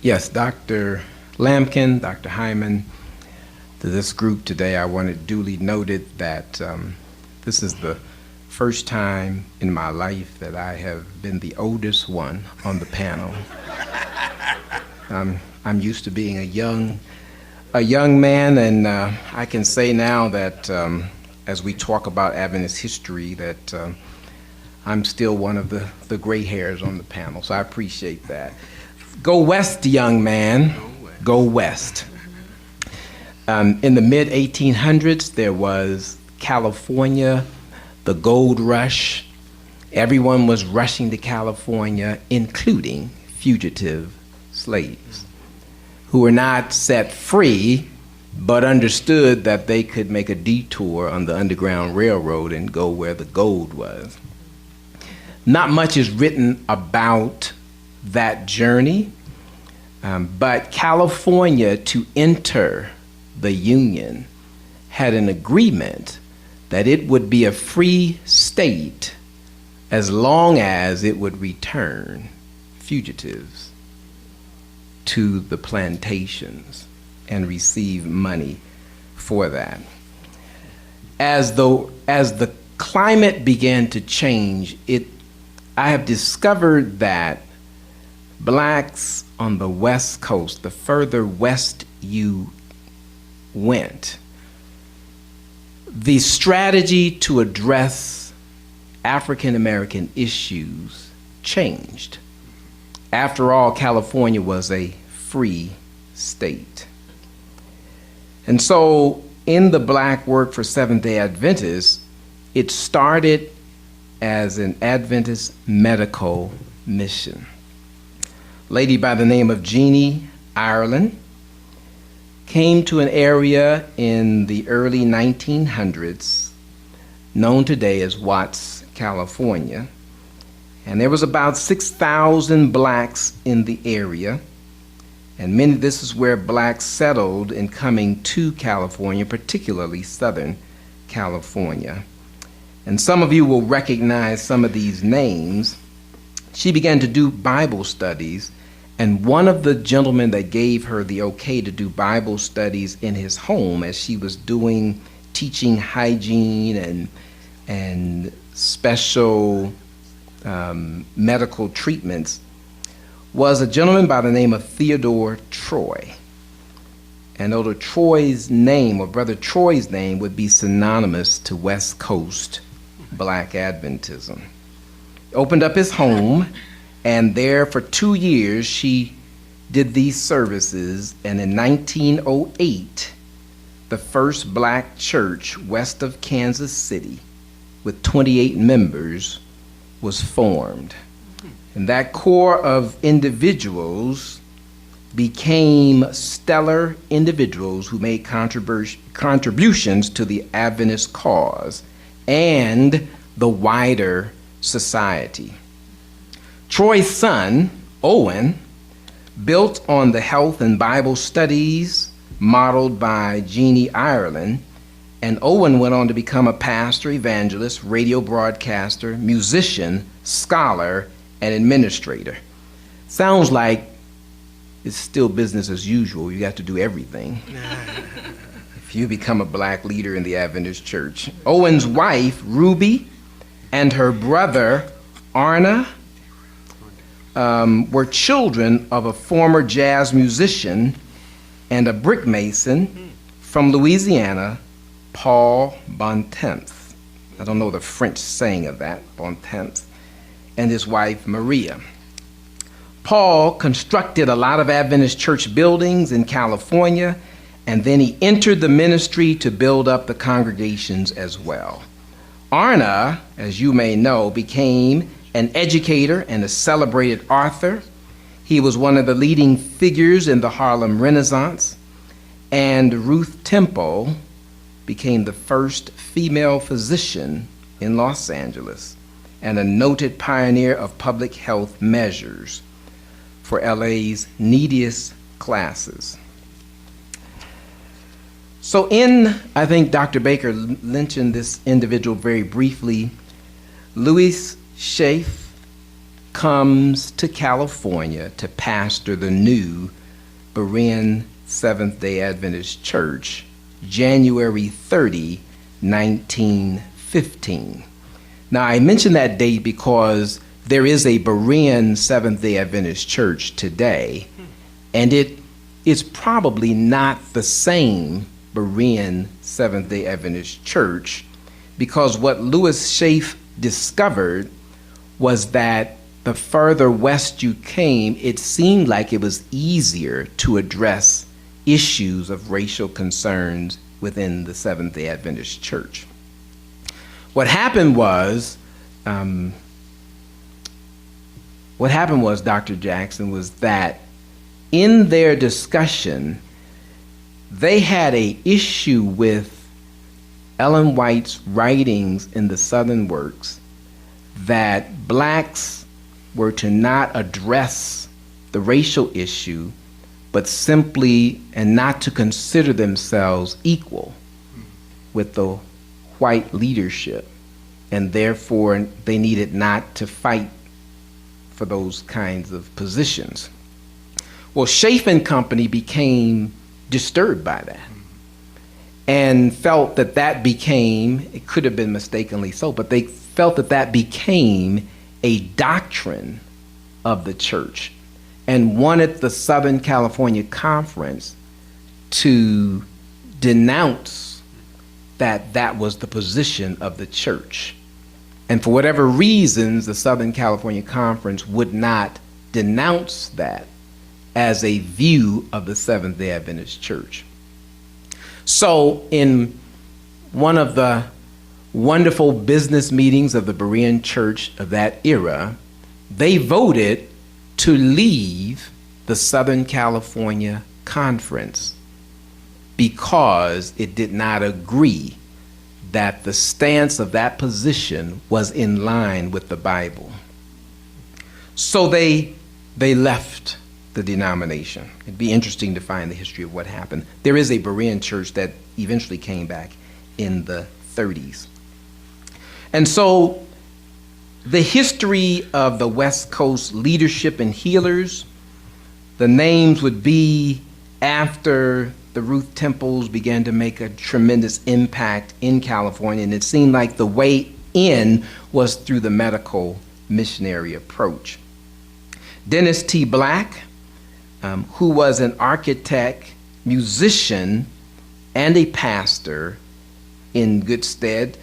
Yes, Dr. Lampkin, Dr. Hyman, to this group today, I want it duly noted that this is the first time in my life that I have been the oldest one on the panel. I'm used to being a young man, and I can say now that as we talk about Adventist history, that I'm still one of the gray hairs on the panel, so I appreciate that. Go west, young man. Go west. In the mid-1800s, there was California, the gold rush. Everyone was rushing to California, including fugitive slaves, who were not set free, but understood that they could make a detour on the Underground Railroad and go where the gold was. Not much is written about that journey, but California, to enter the Union, had an agreement that it would be a free state as long as it would return fugitives to the plantations and receive money for that. As the climate began to change, I have discovered that blacks on the West Coast, the further west you went, the strategy to address African American issues changed. After all, California was a free state. And so in the black work for Seventh-day Adventists, it started as an Adventist medical mission. A lady by the name of Jeannie Ireland came to an area in the early 1900s known today as Watts, California. And there was about 6,000 blacks in the area. And this is where blacks settled in coming to California, particularly Southern California. And some of you will recognize some of these names. She began to do Bible studies, and one of the gentlemen that gave her the okay to do Bible studies in his home as she was teaching hygiene and special medical treatments was a gentleman by the name of Theodore Troy. And Elder Troy's name, or Brother Troy's name, would be synonymous to West Coast Black Adventism. Opened up his home, and there for 2 years she did these services, and in 1908, the first black church west of Kansas City with 28 members was formed. And that core of individuals became stellar individuals who made contributions to the Adventist cause and the wider society. Troy's son, Owen, built on the health and Bible studies modeled by Jeannie Ireland, and Owen went on to become a pastor, evangelist, radio broadcaster, musician, scholar, and administrator. Sounds like it's still business as usual. You have to do everything if you become a black leader in the Adventist church. Owen's wife, Ruby, and her brother, Arna, were children of a former jazz musician and a brick mason from Louisiana, Paul Bontemps. I don't know the French saying of that, Bontemps, and his wife, Maria. Paul constructed a lot of Adventist church buildings in California, and then he entered the ministry to build up the congregations as well. Arna, as you may know, became an educator and a celebrated author. He was one of the leading figures in the Harlem Renaissance, and Ruth Temple became the first female physician in Los Angeles and a noted pioneer of public health measures for LA's neediest classes. So I think Dr. Baker mentioned this individual very briefly, Louis Schaff comes to California to pastor the new Berean Seventh-day Adventist Church, January 30, 1915. Now, I mention that date because there is a Berean Seventh-day Adventist Church today, and it is probably not the same Berean Seventh-day Adventist Church, because what Louis Schaeff discovered was that the further west you came, it seemed like it was easier to address issues of racial concerns within the Seventh-day Adventist Church. What happened was, Dr. Jackson, was that in their discussion, they had an issue with Ellen White's writings in the Southern Works that blacks were to not address the racial issue, but simply and not to consider themselves equal with the white leadership, and therefore they needed not to fight for those kinds of positions. Well, Schaeff and Company became disturbed by that and felt that that became, it could have been mistakenly so, but they felt that that became a doctrine of the church and wanted the Southern California Conference to denounce that that was the position of the church. And for whatever reasons, the Southern California Conference would not denounce that as a view of the Seventh-day Adventist Church. So in one of the wonderful business meetings of the Berean Church of that era, they voted to leave the Southern California Conference because it did not agree that the stance of that position was in line with the Bible. So they left the denomination. It'd be interesting to find the history of what happened. There is a Berean church that eventually came back in the 30s. And so the history of the West Coast leadership and healers, the names would be after the Ruth Temples began to make a tremendous impact in California, and it seemed like the way in was through the medical missionary approach. Dennis T. Black, who was an architect, musician, and a pastor in good stead,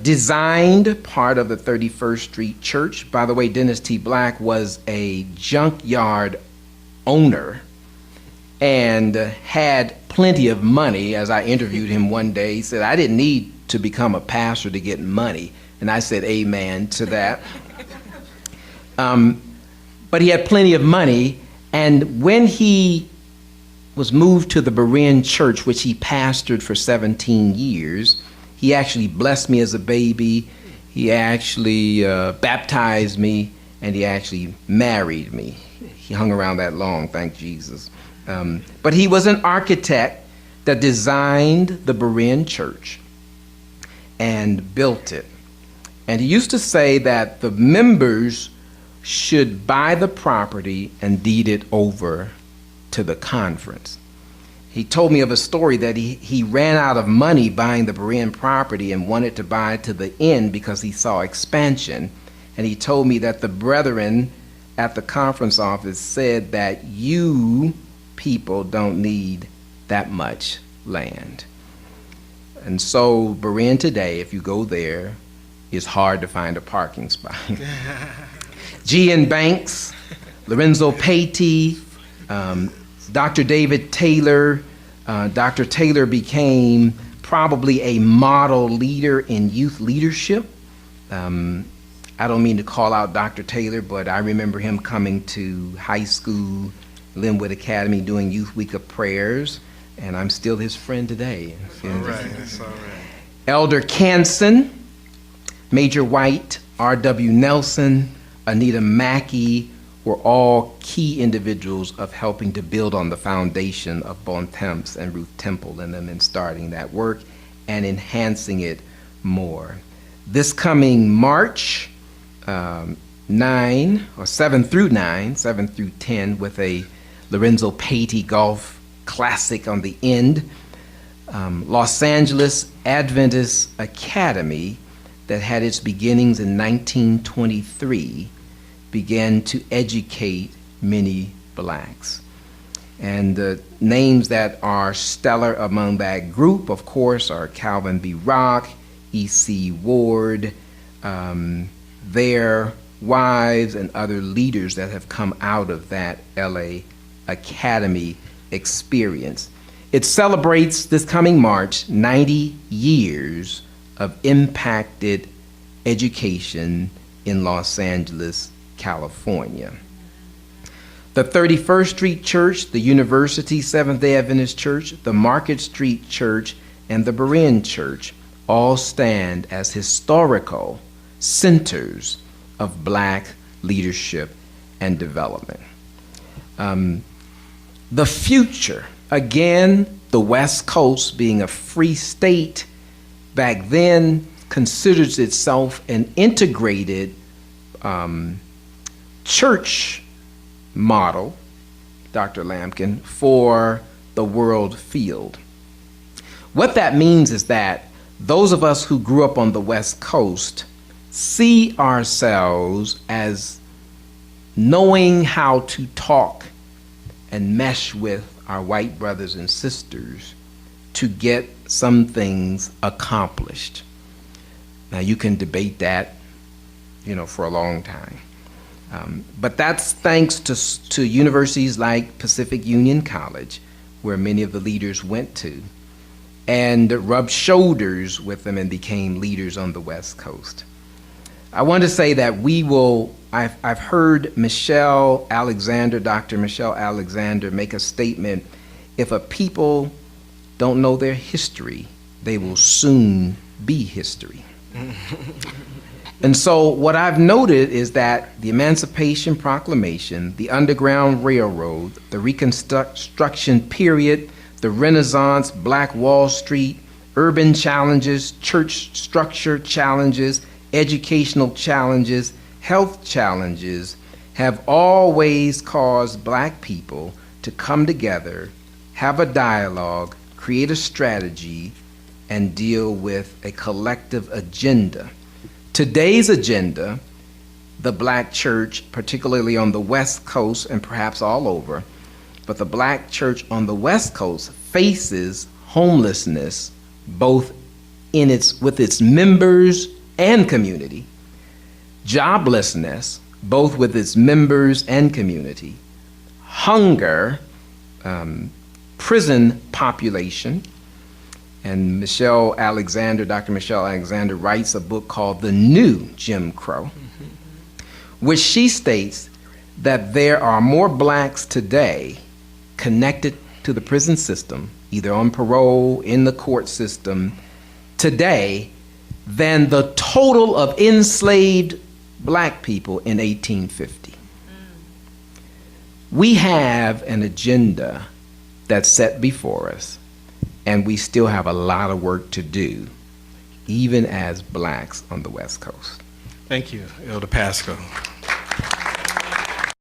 designed part of the 31st Street Church. By the way, Dennis T. Black was a junkyard owner and had plenty of money. As I interviewed him one day, he said, "I didn't need to become a pastor to get money." And I said, amen to that. But he had plenty of money, and when he was moved to the Berean Church, which he pastored for 17 years, he actually blessed me as a baby, he actually baptized me, and he actually married me. He hung around that long, thank Jesus. But he was an architect that designed the Berean Church and built it. And he used to say that the members should buy the property and deed it over to the conference. He told me of a story that he ran out of money buying the Berean property and wanted to buy to the end because he saw expansion. And he told me that the brethren at the conference office said that you people don't need that much land. And so Berean today, if you go there, it's hard to find a parking spot. G.N. Banks, Lorenzo Patey, Dr. David Taylor. Dr. Taylor became probably a model leader in youth leadership. I don't mean to call out Dr. Taylor, but I remember him coming to high school, Linwood Academy, doing Youth Week of Prayers, and I'm still his friend today. All right, that's all right. Elder Canson, Major White, R.W. Nelson, Anita Mackey were all key individuals of helping to build on the foundation of Bontemps and Ruth Temple and them in starting that work and enhancing it more. This coming March, 7 through 10, with a Lorenzo Patey golf classic on the end. Los Angeles Adventist Academy, that had its beginnings in 1923, began to educate many blacks. And the names that are stellar among that group, of course, are Calvin B. Rock, E.C. Ward, their wives, and other leaders that have come out of that LA Academy experience. It celebrates this coming March 90 years of impacted education in Los Angeles, California. The 31st Street Church, the University Seventh-day Adventist Church, the Market Street Church, and the Berean Church all stand as historical centers of black leadership and development. The future, again, the West Coast being a free state back then, considers itself an integrated church model, Dr. Lampkin, for the world field. What that means is that those of us who grew up on the West Coast see ourselves as knowing how to talk and mesh with our white brothers and sisters to get some things accomplished. Now, you can debate that, for a long time. But that's thanks to universities like Pacific Union College, where many of the leaders went to, and rubbed shoulders with them and became leaders on the West Coast. I want to say that I've heard Dr. Michelle Alexander make a statement: if a people don't know their history, they will soon be history. And so what I've noted is that the Emancipation Proclamation, the Underground Railroad, the Reconstruction period, the Renaissance, Black Wall Street, urban challenges, church structure challenges, educational challenges, health challenges, have always caused black people to come together, have a dialogue, create a strategy, and deal with a collective agenda. Today's agenda, the black church, particularly on the West Coast and perhaps all over, but the black church on the West Coast faces homelessness both with its members and community, joblessness both with its members and community, hunger, prison population. And Dr. Michelle Alexander writes a book called The New Jim Crow, which she states that there are more blacks today connected to the prison system, either on parole, in the court system, today, than the total of enslaved black people in 1850. We have an agenda that's set before us, and we still have a lot of work to do, even as blacks on the West Coast. Thank you, Elder Pasco.